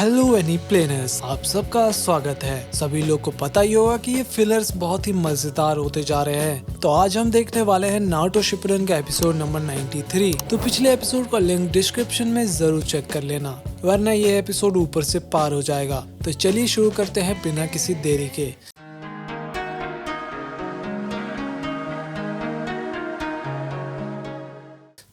Hello any planners, आप सबका स्वागत है। सभी लोग को पता ही होगा कि ये फिलर्स बहुत ही मजेदार होते जा रहे हैं। तो आज हम देखने वाले हैं नारुतो शिपुडेन का एपिसोड नंबर 93। तो पिछले एपिसोड का लिंक डिस्क्रिप्शन में जरूर चेक कर लेना, वरना ये एपिसोड ऊपर से पार हो जाएगा। तो चलिए शुरू करते हैं बिना किसी देरी के।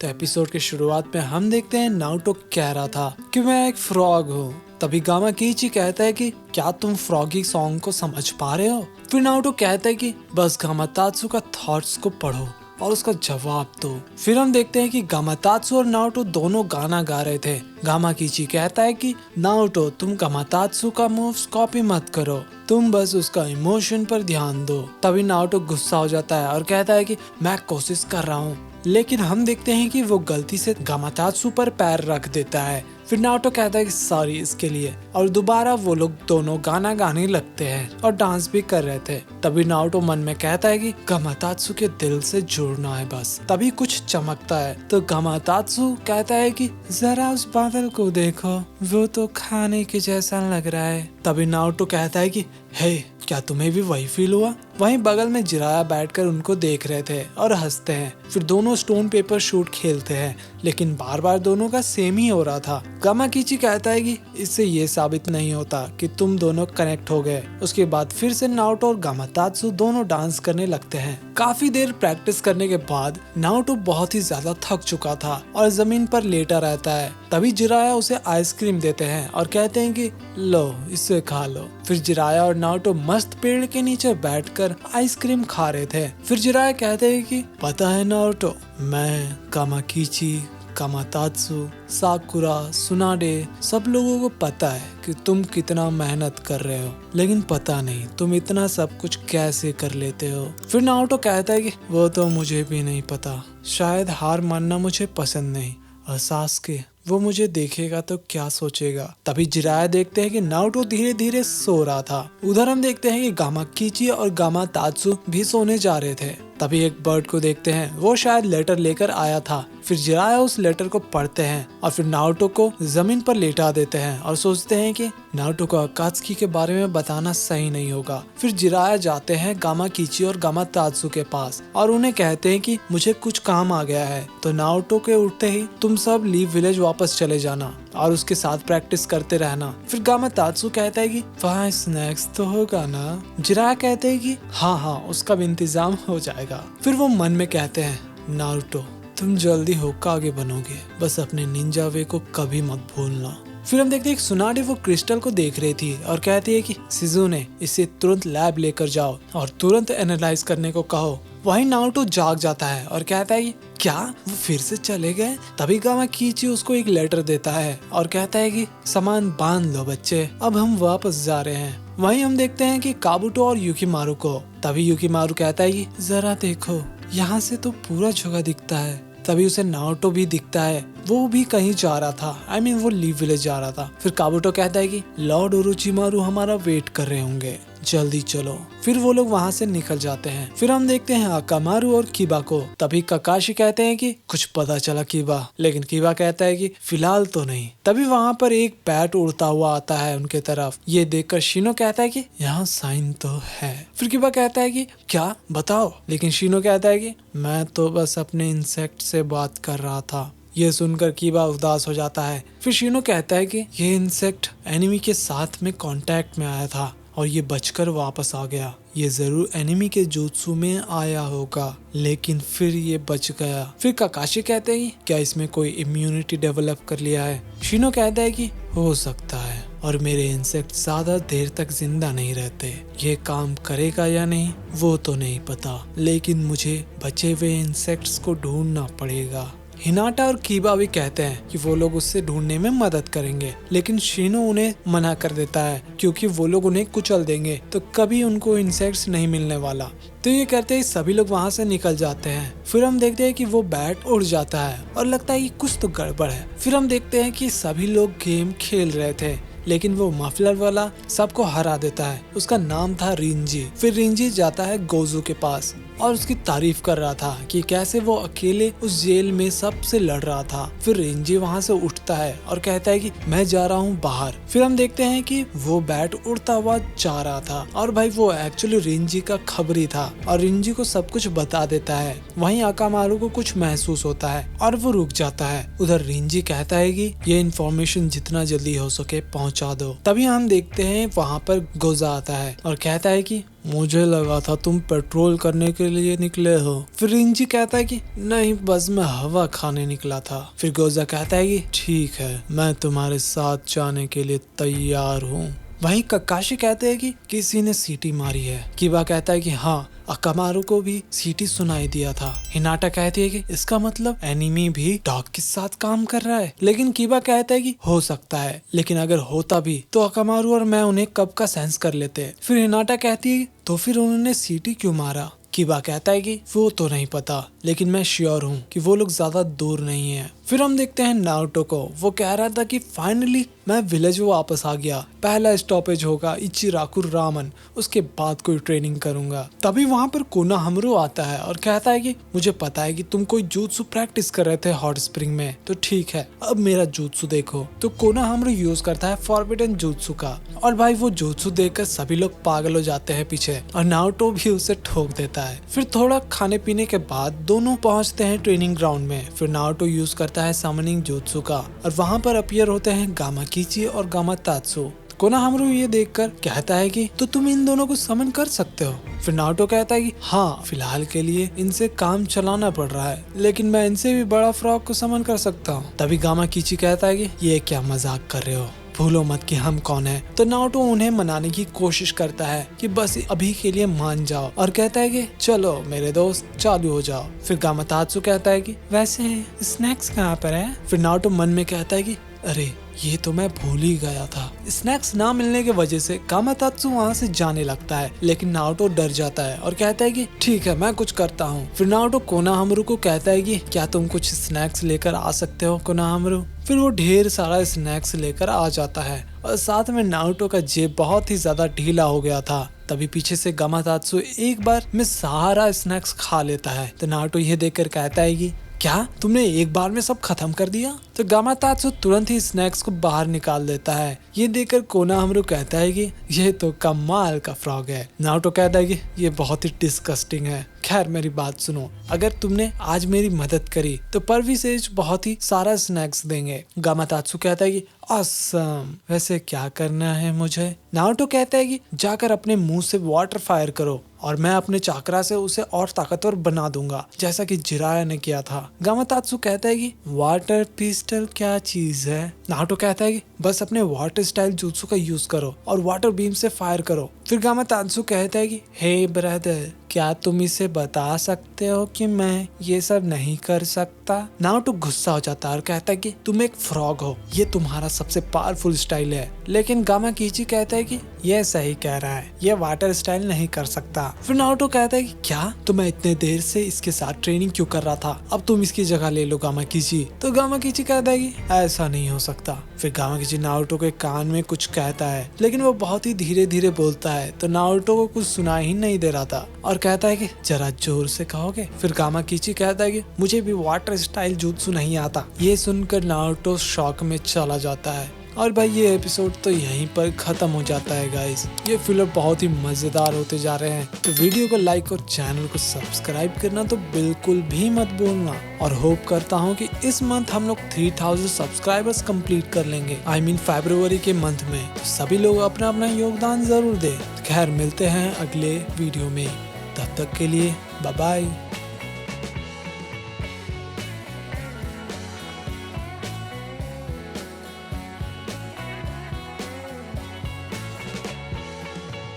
तो एपिसोड की शुरुआत में हम देखते हैं नारुतो कह रहा था कि मैं एक फ्रॉग हूँ। तभी गामा कीची कहता है कि क्या तुम फ्रॉगी सॉन्ग को समझ पा रहे हो। फिर नारुतो कहता है कि बस गामातात्सु का थॉट्स को पढ़ो और उसका जवाब दो। फिर हम देखते हैं कि गामातात्सु और नारुतो दोनों गाना गा रहे थे। गामा कीची कहता है कि नारुतो तुम गामातात्सु का मूव्स कॉपी मत करो, तुम बस उसका इमोशन पर ध्यान दो। तभी नारुतो गुस्सा हो जाता है और कहता है कि मैं कोशिश कर रहा हूँ, लेकिन हम देखते हैं कि वो गलती से गामातात्सु पर पैर रख देता है। फिर नारुतो कहता है कि सॉरी इसके लिए, और दोबारा वो लोग दोनों गाना गाने लगते हैं और डांस भी कर रहे थे। तभी नारुतो मन में कहता है कि गामातात्सु के दिल से जुड़ना है बस। तभी कुछ चमकता है तो गामातात्सु कहता है कि जरा उस बादल को देखो, वो तो खाने के जैसा लग रहा है। तभी नारुतो कहता है कि हे, क्या तुम्हें भी वही फील हुआ। वहीं बगल में जिराया बैठकर उनको देख रहे थे और हंसते हैं। फिर दोनों स्टोन पेपर शूट खेलते हैं, लेकिन बार बार दोनों का सेम ही हो रहा था। गामा कीची कहता है कि इससे ये साबित नहीं होता कि तुम दोनों कनेक्ट हो गए। उसके बाद फिर से नारुतो और गामातात्सु दोनों डांस करने लगते हैं। काफी देर प्रैक्टिस करने के बाद नारुतो बहुत ही ज्यादा थक चुका था और जमीन पर लेटा रहता है। तभी जिराया उसे आइसक्रीम देते हैं और कहते हैं कि लो इसे खा लो। फिर जिराया और नारुतो मस्त पेड़ के नीचे बैठकर आइसक्रीम खा रहे थे। फिर जिराया कहते हैं कि पता है नारुतो, मैं कामाकीची, गामातात्सु, साकुरा, सुनाडे सब लोगों को पता है कि तुम कितना मेहनत कर रहे हो, लेकिन पता नहीं तुम इतना सब कुछ कैसे कर लेते हो। फिर नारुतो कहता है कि वो तो मुझे भी नहीं पता, शायद हार मानना मुझे पसंद नहीं, और सासुके वो मुझे देखेगा तो क्या सोचेगा। तभी जिराया देखते हैं कि नारुतो धीरे धीरे सो रहा था। उधर हम देखते हैं कि गामाकीची और गामातात्सु भी सोने जा रहे थे। तभी एक बर्ड को देखते हैं, वो शायद लेटर लेकर आया था। फिर जिराया उस लेटर को पढ़ते हैं और फिर नारुतो को जमीन पर लेटा देते हैं और सोचते हैं कि नारुतो को अकात्सुकी के बारे में बताना सही नहीं होगा। फिर जिराया जाते हैं गामाकीची और गामातात्सु के पास और उन्हें कहते हैं कि मुझे कुछ काम आ गया है, तो नारुतो के उठते ही तुम सब लीव विलेज वापस चले जाना और उसके साथ प्रैक्टिस करते रहना। फिर गामातात्सु कहता है कि वहाँ स्नैक्स तो होगा ना। जिराया कहते हैं कि हाँ उसका भी इंतजाम हो जाएगा। फिर वो मन में कहते हैं नारुतो तुम जल्दी होकागे बनोगे, बस अपने निंजा वे को कभी मत भूलना। फिर हम देखते हैं सुनाडे वो क्रिस्टल को देख रही थी और कहती है कि शिजुने इसे तुरंत लैब लेकर जाओ और तुरंत एनालाइज करने को कहो। वहीं नारुतो जाग जाता है और कहता है कि क्या वो फिर से चले गए। तभी गामाकीची उसको एक लेटर देता है और कहता है कि सामान बांध लो बच्चे, अब हम वापस जा रहे हैं। वहीं हम देखते हैं कि काबुतो और युकिमारू को। तभी युकिमारू कहता है कि जरा देखो, यहाँ से तो पूरा जगह दिखता है। तभी उसे नारुतो भी दिखता है, वो भी कहीं जा रहा था, वो लीव विलेज जा रहा था। फिर काबुतो कहता है कि लॉर्ड ओरोचिमारू हमारा वेट कर रहे होंगे, जल्दी चलो। फिर वो लोग वहाँ से निकल जाते हैं। फिर हम देखते हैं अकामारू और किबा को। तभी ककाशी कहते हैं कि कुछ पता चला किबा, लेकिन किबा कहता है कि फिलहाल तो नहीं। तभी वहाँ पर एक बैट उड़ता हुआ आता है उनके तरफ। ये देखकर शिनो कहता है कि यहाँ साइन तो है। फिर किबा कहता है कि क्या बताओ, लेकिन शिनो कहता है कि मैं तो बस अपने इंसेक्ट से बात कर रहा था। ये सुनकर किबा उदास हो जाता है। फिर शिनो कहता है कि ये इंसेक्ट एनिमी के साथ में कांटेक्ट में आया था और ये बचकर वापस आ गया। ये जरूर एनिमी के जुत्सु में आया होगा, लेकिन फिर ये बच गया। फिर ककाशी कहते हैं क्या इसमें कोई इम्यूनिटी डेवलप कर लिया है। शिनो कहता है कि हो सकता है, और मेरे इंसेक्ट ज्यादा देर तक जिंदा नहीं रहते। ये काम करेगा या नहीं वो तो नहीं पता, लेकिन मुझे बचे हुए इंसेक्ट्स को ढूंढना पड़ेगा। हिनाटा और कीबा भी कहते हैं कि वो लोग उससे ढूंढने में मदद करेंगे, लेकिन शिनो उन्हें मना कर देता है क्योंकि वो लोग उन्हें कुचल देंगे तो कभी उनको इंसेक्ट्स नहीं मिलने वाला। तो ये कहते ही सभी लोग वहाँ से निकल जाते हैं। फिर हम देखते हैं कि वो बैट उड़ जाता है और लगता है कि कुछ तो गड़बड़ है। फिर हम देखते हैं कि सभी लोग गेम खेल रहे थे, लेकिन वो मफलर वाला सबको हरा देता है। उसका नाम था रिंजी। फिर रिंजी जाता है गोजू के पास। और उसकी तारीफ कर रहा था कि कैसे वो अकेले उस जेल में सबसे लड़ रहा था। फिर रिंजी वहाँ से उठता है और कहता है कि मैं जा रहा हूँ बाहर। फिर हम देखते हैं कि वो बैट उड़ता हुआ जा रहा था और भाई वो एक्चुअली रिंजी का खबरी था और रिंजी को सब कुछ बता देता है। वहीं अकामारू को कुछ महसूस होता है और वो रुक जाता है। उधर रिंजी कहता है कि ये इन्फॉर्मेशन जितना जल्दी हो सके पहुंचा दो। तभी हम देखते हैं वहाँ पर गोजा आता है और कहता है कि मुझे लगा था तुम पेट्रोल करने के लिए निकले हो। फिर रिंजी कहता है कि नहीं, बस मैं हवा खाने निकला था। फिर गोजा कहता है कि ठीक है, मैं तुम्हारे साथ जाने के लिए तैयार हूँ। वहीं ककाशी कहते हैं कि किसी ने सीटी मारी है। किबा कहता है कि हाँ, अकामारू को भी सीटी सुनाई दिया था। हिनाटा कहती है कि इसका मतलब एनिमी भी डॉग के साथ काम कर रहा है। लेकिन किबा कहता है कि हो सकता है, लेकिन अगर होता भी तो अकामारू और मैं उन्हें कब का सेंस कर लेते। फिर हिनाटा कहती है तो फिर उन्होंने सीटी क्यों मारा। किबा कहता है कि वो तो नहीं पता, लेकिन मैं श्योर हूँ कि वो लोग ज्यादा दूर नहीं है। फिर हम देखते हैं नारुतो को। वो कह रहा था कि फाइनली मैं विलेज वापस आ गया। पहला स्टॉपेज होगा इचिराकु रामन, उसके बाद कोई ट्रेनिंग करूंगा। तभी वहाँ पर कोनोहामारू आता है और कहता है कि मुझे पता है कि तुम कोई jutsu प्रैक्टिस कर रहे थे हॉट स्प्रिंग में, तो ठीक है, अब मेरा jutsu देखो। तो कोनोहामारू यूज करता है फॉरबिडन jutsu का और भाई वो jutsu देखकर सभी लोग पागल हो जाते हैं पीछे और नारुतो भी उसे ठोक देता है। फिर थोड़ा खाने पीने के बाद दोनों पहुंचते हैं ट्रेनिंग ग्राउंड में। फिर नारुतो यूज करता है समनिंग jutsu का और वहाँ पर अपीयर होते हैं गामाकिची और गामातात्सु। कोनोहामारू ये देखकर कहता है कि तो तुम इन दोनों को समन कर सकते हो। फिर नारुतो कहता है कि हाँ, फिलहाल के लिए इनसे काम चलाना पड़ रहा है, लेकिन मैं इनसे भी बड़ा फ्रॉग को समन कर सकता हूँ। तभी गामाकिची कहता है कि ये क्या मजाक कर रहे हो, भूलो मत कि हम कौन है। तो नारुतो उन्हें मनाने की कोशिश करता है कि बस अभी के लिए मान जाओ और कहता है कि चलो मेरे दोस्त, चालू हो जाओ। फिर गामातात्सु कहता है कि वैसे स्नैक्स कहाँ पर है। फिर नारुतो मन में कहता है कि अरे ये तो मैं भूल ही गया था। स्नैक्स ना मिलने की वजह से गामातात्सु वहाँ से जाने लगता है, लेकिन नारुतो डर जाता है और कहता है कि ठीक है, मैं कुछ करता हूँ। फिर नारुतो कोनोहामारू को कहता है कि क्या तुम कुछ स्नैक्स लेकर आ सकते हो कोनोहामारू। फिर वो ढेर सारा स्नैक्स लेकर आ जाता है और साथ में नारुतो का जेब बहुत ही ज्यादा ढीला हो गया था। तभी पीछे से गामातात्सु एक बार में सारा स्नैक्स खा लेता है। तो नारुतो ये देखकर कहता है कि क्या तुमने एक बार में सब खत्म कर दिया। तो गामातात्सु तुरंत ही स्नैक्स को बाहर निकाल देता है। ये देखकर कोनोहामारू कहता है कि ये तो कमाल का फ्रॉग है। नारुतो कहता है कि ये बहुत ही डिस्गस्टिंग है। खैर मेरी बात सुनो, अगर तुमने आज मेरी मदद करी तो परविसेज बहुत ही सारा स्नैक्स देंगे। गामातात्सु कहता है कि ऑसम, वैसे क्या करना है मुझे। नारुतो कहता है कि जाकर अपने मुंह से वाटर फायर करो और मैं अपने चाकरा से उसे और ताकतवर बना दूंगा, जैसा कि जिराया ने किया था। गामातात्सु कहता है कि वाटर पिस्टल क्या चीज है। नारुतो कहता है कि बस अपने वाटर स्टाइल जुत्सु का यूज करो और वाटर बीम से फायर करो। फिर गामातात्सु कहता है कि हे ब्रदर, क्या तुम इसे बता सकते हो कि मैं ये सब नहीं कर सकता। नारुतो गुस्सा हो जाता है और कहता है कि तुम एक फ्रॉग हो, ये तुम्हारा सबसे पावरफुल स्टाइल है। लेकिन गामाकिची कहता है कि ये सही कह रहा है, ये वाटर स्टाइल नहीं कर सकता। फिर नारुतो कहता है कि क्या तो मैं इतने देर से इसके साथ ट्रेनिंग क्यों कर रहा था, अब तुम इसकी जगह ले लो गामाकिची। तो गामाकिची कहता है कि ऐसा नहीं हो सकता। फिर गामाकिची नारुतो के कान में कुछ कहता है, लेकिन वो बहुत ही धीरे धीरे बोलता है, तो नारुतो को कुछ सुनाई ही नहीं दे रहा था और कहता है कि जरा जोर से कहोगे। फिर गामाकिची कहता है कि मुझे भी वाटर स्टाइल जुत्सु नहीं आता। ये सुनकर नारुतो शॉक में चला जाता है। और भाई ये एपिसोड तो यहीं पर खत्म हो जाता है गाइस। ये फिलर बहुत ही मजेदार होते जा रहे हैं, तो वीडियो को लाइक और चैनल को सब्सक्राइब करना तो बिल्कुल भी मत भूलना। और होप करता हूँ कि इस मंथ हम लोग 3000 सब्सक्राइबर्स कंप्लीट कर लेंगे, I mean फरवरी के मंथ में। तो सभी लोग अपना अपना योगदान जरूर दे। खैर मिलते हैं अगले वीडियो में, तब तक के लिए बाय बाय।